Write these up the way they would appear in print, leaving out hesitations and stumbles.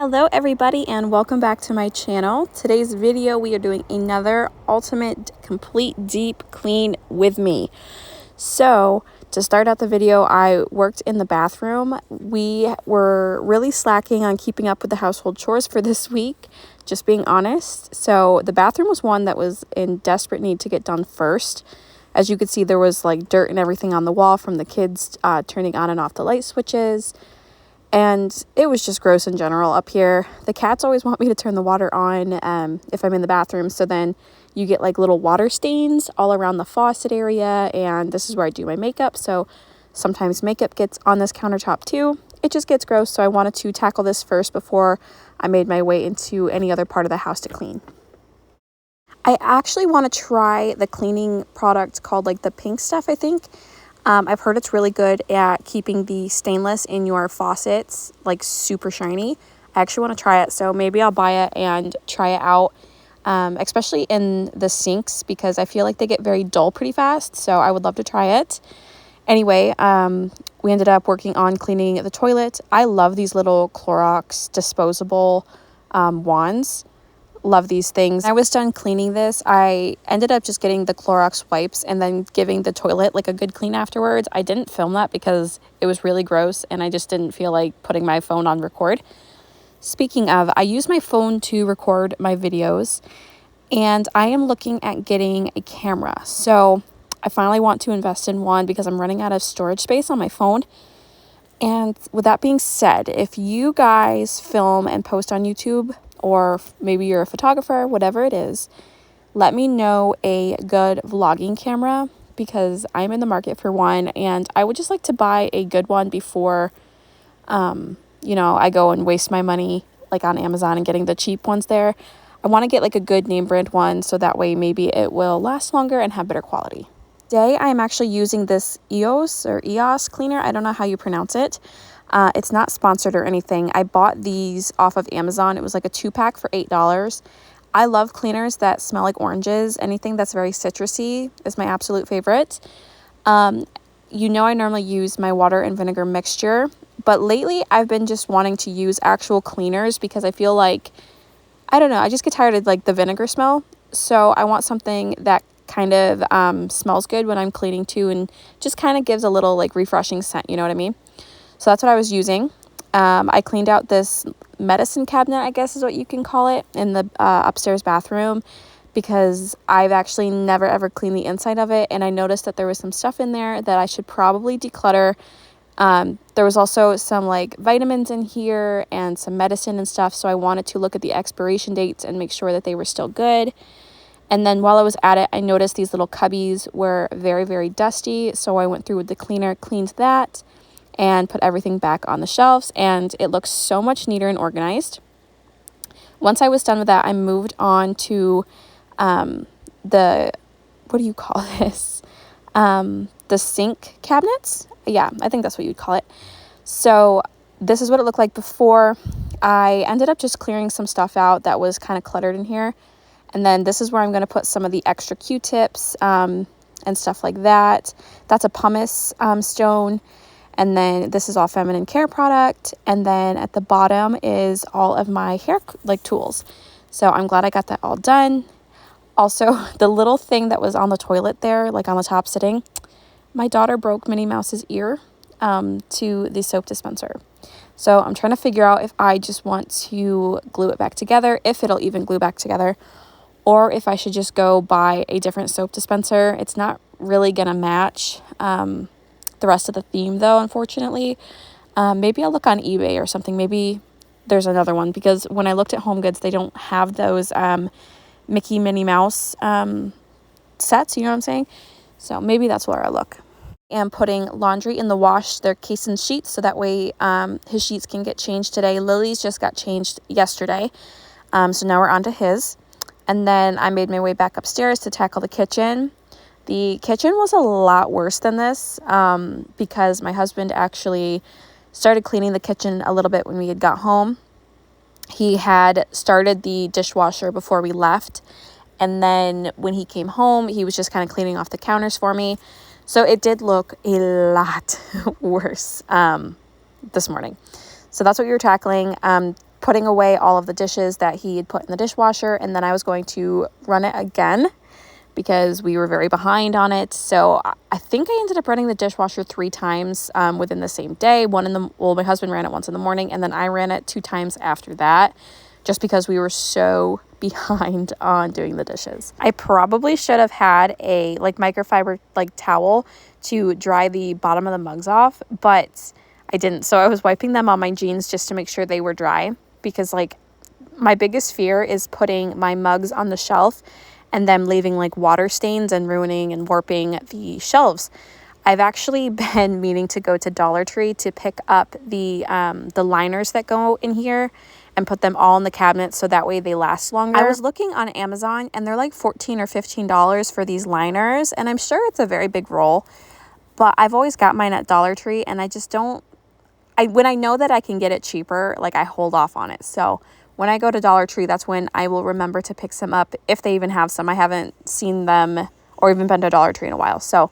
Hello everybody and welcome back to my channel. Today's video we are doing another ultimate complete deep clean with me. So to start out the video, I worked in the bathroom. We were really slacking on keeping up with the household chores for this week, just being honest. So the bathroom was one that was in desperate need to get done first. As you could see, there was like dirt and everything on the wall from the kids turning on and off the light switches. And it was just gross in general up here. The cats always want me to turn the water on if I'm in the bathroom. So then you get like little water stains all around the faucet area. And this is where I do my makeup. So sometimes makeup gets on this countertop too. It just gets gross. So I wanted to tackle this first before I made my way into any other part of the house to clean. I actually want to try the cleaning product called like the pink stuff, I think. I've heard it's really good at keeping the stainless in your faucets like super shiny. I actually want to try it, so maybe I'll buy it and try it out, especially in the sinks because I feel like they get very dull pretty fast, so I would love to try it. Anyway, we ended up working on cleaning the toilet. I love these little Clorox disposable wands. Love these things. When I was done cleaning this, I ended up just getting the Clorox wipes and then giving the toilet like a good clean afterwards. I didn't film that because it was really gross and I just didn't feel like putting my phone on record. Speaking of, I use my phone to record my videos and I am looking at getting a camera. So I finally want to invest in one because I'm running out of storage space on my phone. And with that being said, if you guys film and post on YouTube, or maybe you're a photographer, whatever it is, let me know a good vlogging camera because I'm in the market for one and I would just like to buy a good one before, I go and waste my money like on Amazon and getting the cheap ones there. I want to get like a good name brand one so that way maybe it will last longer and have better quality. Today I am actually using this EOS cleaner. I don't know how you pronounce it. It's not sponsored or anything. I bought these off of Amazon. It was like a 2-pack for $8. I love cleaners that smell like oranges. Anything that's very citrusy is my absolute favorite. I normally use my water and vinegar mixture, but lately I've been just wanting to use actual cleaners because I feel like, I don't know, I just get tired of like the vinegar smell. So I want something that kind of smells good when I'm cleaning too and just kind of gives a little like refreshing scent, you know what I mean? So that's what I was using. I cleaned out this medicine cabinet, I guess is what you can call it, in the upstairs bathroom because I've actually never ever cleaned the inside of it. And I noticed that there was some stuff in there that I should probably declutter. There was also some like vitamins in here and some medicine and stuff. So I wanted to look at the expiration dates and make sure that they were still good. And then while I was at it, I noticed these little cubbies were very, very dusty. So I went through with the cleaner, cleaned that, and put everything back on the shelves, and it looks so much neater and organized. Once I was done with that, I moved on to the, what do you call this? The sink cabinets. Yeah, I think that's what you'd call it. So this is what it looked like before. I ended up just clearing some stuff out that was kind of cluttered in here. And then this is where I'm going to put some of the extra Q-tips and stuff like that. That's a pumice stone. And then this is all feminine care product. And then at the bottom is all of my hair like tools. So I'm glad I got that all done. Also, the little thing that was on the toilet there, like on the top sitting, my daughter broke Minnie Mouse's ear to the soap dispenser. So I'm trying to figure out if I just want to glue it back together, if it'll even glue back together, or if I should just go buy a different soap dispenser. It's not really going to match the rest of the theme though, unfortunately. Maybe I'll look on eBay or something. Maybe there's another one because when I looked at Home Goods, they don't have those Mickey Minnie Mouse sets, you know what I'm saying? So maybe that's where I'll look. And putting laundry in the wash, their Cason sheets, so that way his sheets can get changed today. Lily's just got changed yesterday, so now we're on to his. And then I made my way back upstairs to tackle the kitchen. The kitchen was a lot worse than this because my husband actually started cleaning the kitchen a little bit when we had got home. He had started the dishwasher before we left. And then when he came home, he was just kind of cleaning off the counters for me. So it did look a lot worse this morning. So that's what we were tackling. putting away all of the dishes that he had put in the dishwasher, and then I was going to run it again because we were very behind on it. So I think I ended up running the dishwasher 3 times within the same day. My husband ran it once in the morning, and then I ran it 2 times after that, just because we were so behind on doing the dishes. I probably should have had a microfiber towel to dry the bottom of the mugs off, but I didn't. So I was wiping them on my jeans just to make sure they were dry, because my biggest fear is putting my mugs on the shelf and then leaving water stains and ruining and warping the shelves. I've actually been meaning to go to Dollar Tree to pick up the liners that go in here and put them all in the cabinet so that way they last longer. I was looking on Amazon and they're $14 or $15 for these liners, and I'm sure it's a very big roll, but I've always got mine at Dollar Tree, and I just don't, when I know that I can get it cheaper, I hold off on it. So when I go to Dollar Tree, that's when I will remember to pick some up, if they even have some. I haven't seen them or even been to Dollar Tree in a while, so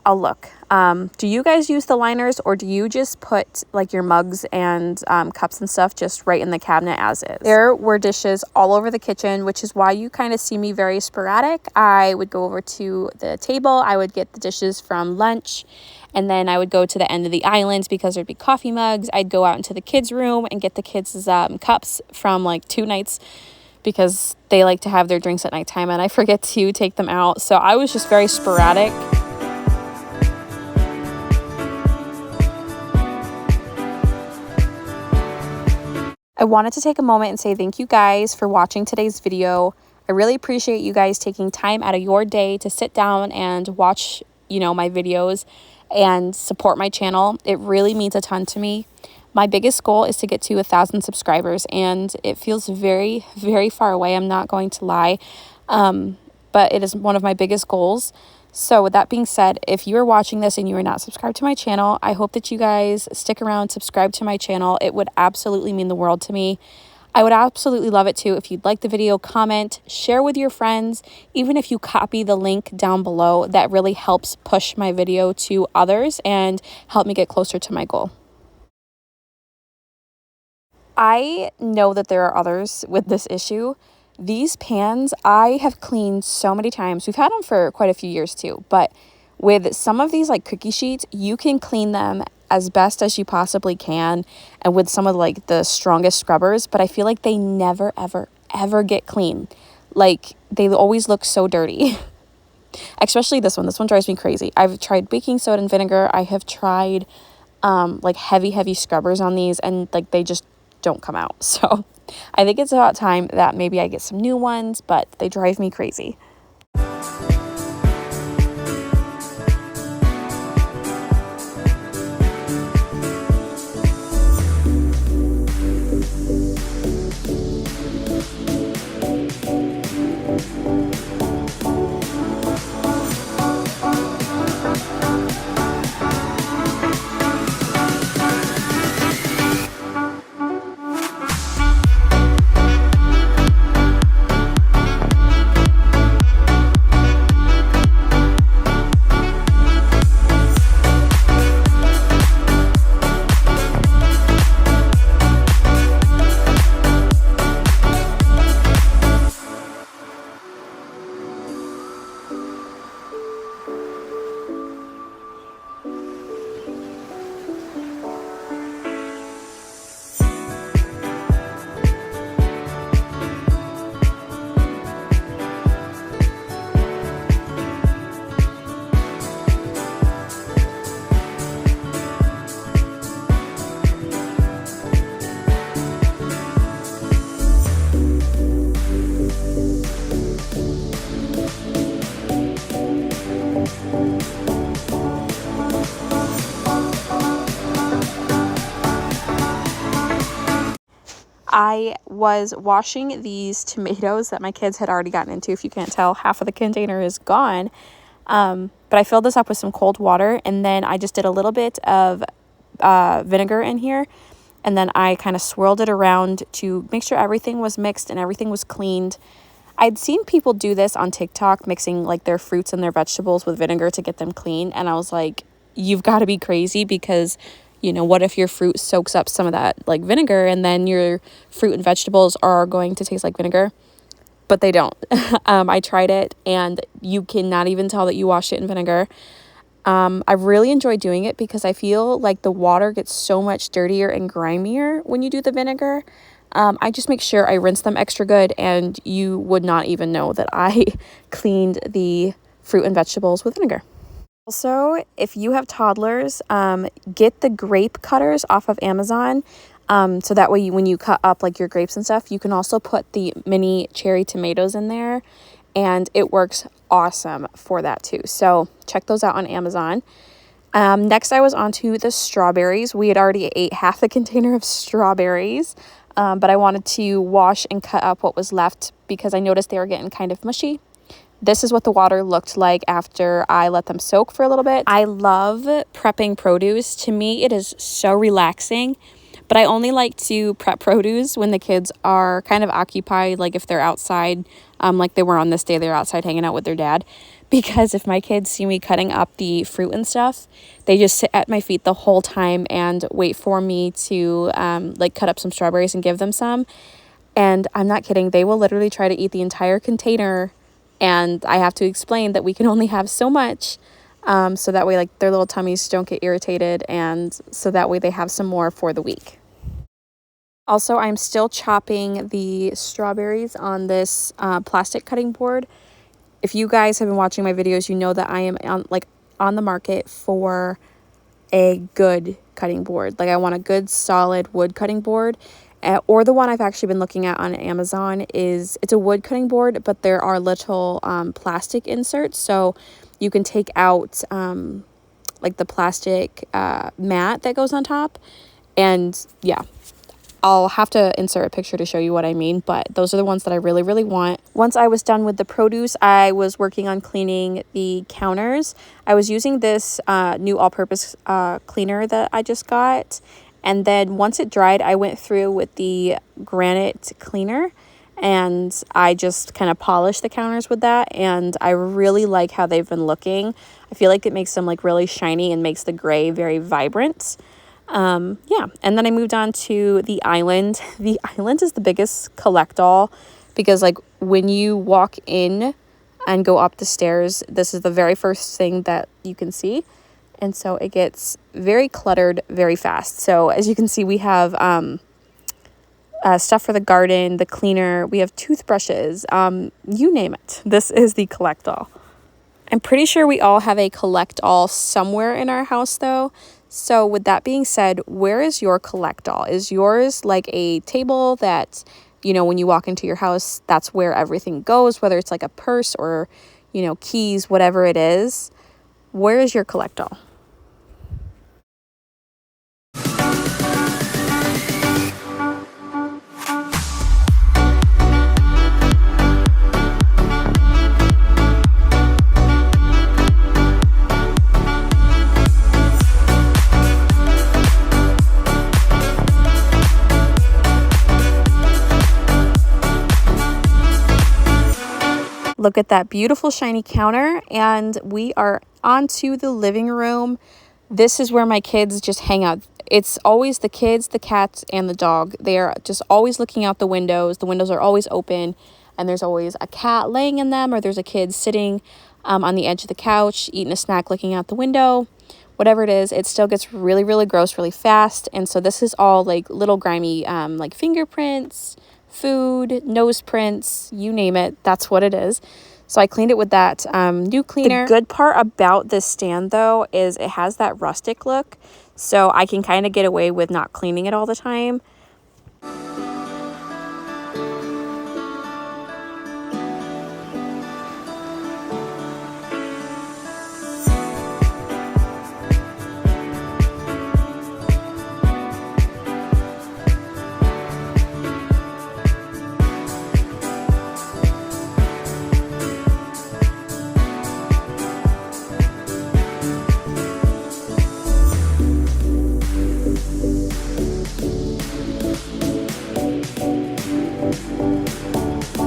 I'll look. Do you guys use the liners, or do you just put your mugs and cups and stuff just right in the cabinet as is? There were dishes all over the kitchen, which is why you kind of see me very sporadic. I would go over to the table, I would get the dishes from lunch, and then I would go to the end of the island because there'd be coffee mugs. I'd go out into the kids' room and get the kids' cups from 2 nights, because they like to have their drinks at nighttime and I forget to take them out. So I was just very sporadic. I wanted to take a moment and say thank you guys for watching today's video. I really appreciate you guys taking time out of your day to sit down and watch, my videos and support my channel. It really means a ton to me. My biggest goal is to get to 1,000 subscribers, and it feels very, very far away. I'm not going to lie, but it is one of my biggest goals. So with that being said, if you are watching this and you are not subscribed to my channel, I hope that you guys stick around, subscribe to my channel. It would absolutely mean the world to me. I would absolutely love it too if you'd like the video, comment, share with your friends. Even if you copy the link down below, that really helps push my video to others and help me get closer to my goal. I know that there are others with this issue. These pans I have cleaned so many times. We've had them for quite a few years too, but with some of these cookie sheets, you can clean them as best as you possibly can, and with some of the strongest scrubbers, but I feel like they never ever get clean. They always look so dirty. Especially this one drives me crazy. I've tried baking soda and vinegar. I have tried heavy scrubbers on these, and they just don't come out. So I think it's about time that maybe I get some new ones, but they drive me crazy. I was washing these tomatoes that my kids had already gotten into. If you can't tell, half of the container is gone. But I filled this up with some cold water, and then I just did a little bit of vinegar in here, and then I kind of swirled it around to make sure everything was mixed and everything was cleaned. I'd seen people do this on TikTok, mixing their fruits and their vegetables with vinegar to get them clean, and I was like, you've got to be crazy, because you know, what if your fruit soaks up some of that like vinegar, and then your fruit and vegetables are going to taste like vinegar? But they don't. I tried it, and you cannot even tell that you washed it in vinegar. I really enjoy doing it because I feel like the water gets so much dirtier and grimier when you do the vinegar. I just make sure I rinse them extra good, and you would not even know that I cleaned the fruit and vegetables with vinegar. Also, if you have toddlers, get the grape cutters off of Amazon. So that way, when you cut up like your grapes and stuff, you can also put the mini cherry tomatoes in there, and it works awesome for that too. So check those out on Amazon. Next, I was on to the strawberries. We had already ate half the container of strawberries, but I wanted to wash and cut up what was left because I noticed they were getting kind of mushy. This is what the water looked like after I let them soak for a little bit. I love prepping produce. To me, it is so relaxing, but I only like to prep produce when the kids are kind of occupied, like if they're outside, like they were on this day, they're outside hanging out with their dad. Because if my kids see me cutting up the fruit and stuff, they just sit at my feet the whole time and wait for me to like cut up some strawberries and give them some. And I'm not kidding, they will literally try to eat the entire container, and I have to explain that we can only have so much, so that way like their little tummies don't get irritated, and so that way they have some more for the week. Also, I'm still chopping the strawberries on this plastic cutting board. If you guys have been watching my videos, you know that I am on the market for a good cutting board. Like I want a good solid wood cutting board. Or the one I've actually been looking at on Amazon it's a wood cutting board, but there are little plastic inserts, so you can take out like the plastic mat that goes on top. And yeah, I'll have to insert a picture to show you what I mean, but those are the ones that I really, really want. Once I was done with the produce, I was working on cleaning the counters. I was using this new all-purpose cleaner that I just got. And then once it dried, I went through with the granite cleaner, and I just kind of polished the counters with that. And I really like how they've been looking. I feel like it makes them like really shiny and makes the gray very vibrant. Yeah, and then I moved on to the island. The island is the biggest collect-all because like when you walk in and go up the stairs, this is the very first thing that you can see. And so it gets very cluttered very fast. So as you can see, we have stuff for the garden, the cleaner, we have toothbrushes, you name it. This is the collect-all. I'm pretty sure we all have a collect-all somewhere in our house though. So with that being said, where is your collect-all? Is yours like a table that, you know, when you walk into your house, that's where everything goes, whether it's like a purse or, you know, keys, whatever it is? Where is your collect-all? Look at that beautiful shiny counter, and we are onto the living room. This is where my kids just hang out. It's always the kids, the cats, and the dog. They are just always looking out the windows. The windows are always open, and there's always a cat laying in them, or there's a kid sitting on the edge of the couch, eating a snack, looking out the window. Whatever it is, it still gets really, really gross really fast. And so this is all like little grimy like fingerprints, food, nose prints, you name it, that's what it is. So I cleaned it with that new cleaner. The good part about this stand though is it has that rustic look, so I can kind of get away with not cleaning it all the time.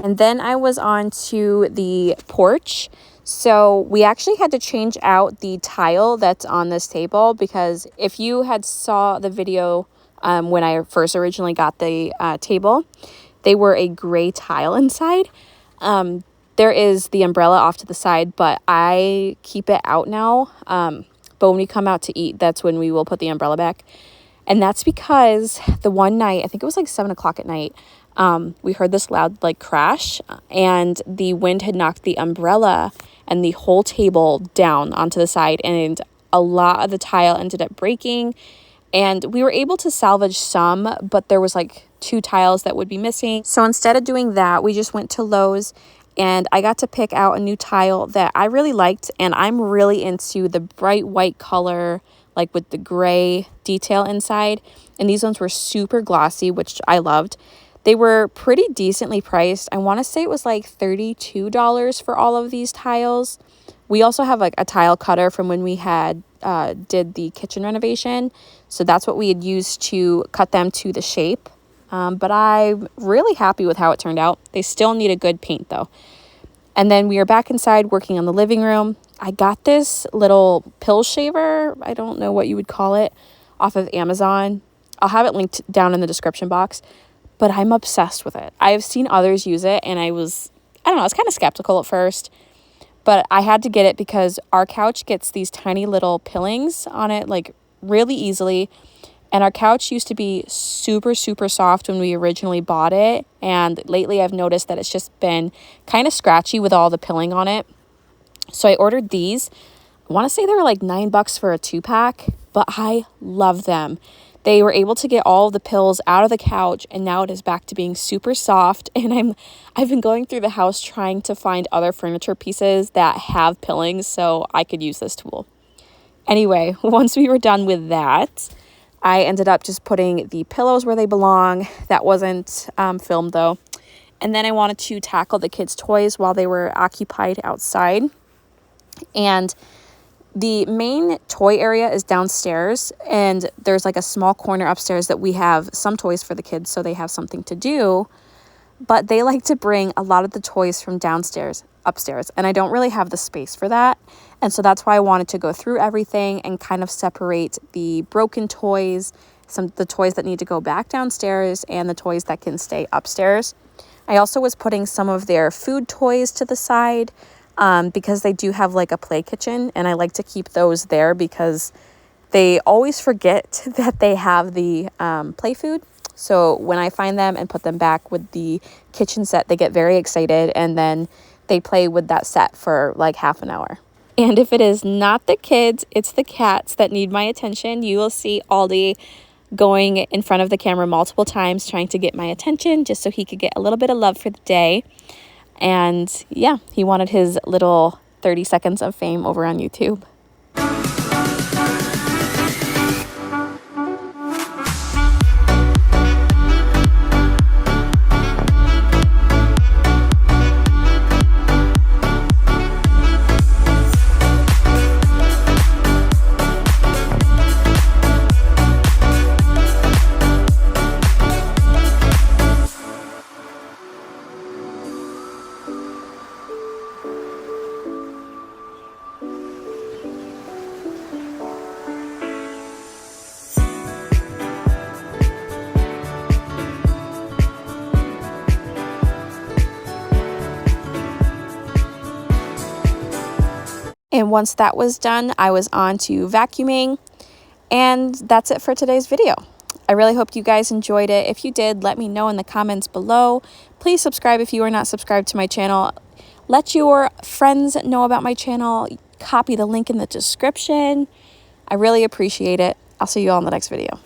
And then I was on to the porch. So we actually had to change out the tile that's on this table, because if you had saw the video when I first originally got the table, they were a gray tile inside. There is the umbrella off to the side, but I keep it out now. But when we come out to eat, that's when we will put the umbrella back. And that's because the one night, I think it was like 7 o'clock at night, we heard this loud like crash, and the wind had knocked the umbrella and the whole table down onto the side, and a lot of the tile ended up breaking. And we were able to salvage some, but there was like 2 tiles that would be missing. So instead of doing that, we just went to Lowe's, and I got to pick out a new tile that I really liked. And I'm really into the bright white color, like with the gray detail inside. And these ones were super glossy, which I loved. They were pretty decently priced. I want to say it was like $32 for all of these tiles. We also have like a tile cutter from when we had did the kitchen renovation. So that's what we had used to cut them to the shape. But I'm really happy with how it turned out. They still need a good paint though. And then we are back inside working on the living room. I got this little pill shaver, I don't know what you would call it, off of Amazon. I'll have it linked down in the description box, but I'm obsessed with it. I have seen others use it, and I was kind of skeptical at first, but I had to get it because our couch gets these tiny little pillings on it, like really easily. And our couch used to be super, super soft when we originally bought it. And lately I've noticed that it's just been kind of scratchy with all the pilling on it. So I ordered these. I want to say they were like $9 for a 2-pack, but I love them. They were able to get all of the pills out of the couch, and now it is back to being super soft. And I've been going through the house trying to find other furniture pieces that have pillings so I could use this tool. Anyway, once we were done with that, I ended up just putting the pillows where they belong. That wasn't filmed though. And then I wanted to tackle the kids' toys while they were occupied outside. And the main toy area is downstairs, and there's like a small corner upstairs that we have some toys for the kids so they have something to do. But they like to bring a lot of the toys from downstairs upstairs, and I don't really have the space for that. And so that's why I wanted to go through everything and kind of separate the broken toys, the toys that need to go back downstairs, and the toys that can stay upstairs. I also was putting some of their food toys to the side because they do have like a play kitchen, and I like to keep those there because they always forget that they have the play food. So when I find them and put them back with the kitchen set, they get very excited, and then they play with that set for like half an hour. And if it is not the kids, it's the cats that need my attention. You will see Aldi going in front of the camera multiple times trying to get my attention just so he could get a little bit of love for the day. And yeah, he wanted his little 30 seconds of fame over on YouTube. And once that was done, I was on to vacuuming. And that's it for today's video. I really hope you guys enjoyed it. If you did, let me know in the comments below. Please subscribe if you are not subscribed to my channel. Let your friends know about my channel. Copy the link in the description. I really appreciate it. I'll see you all in the next video.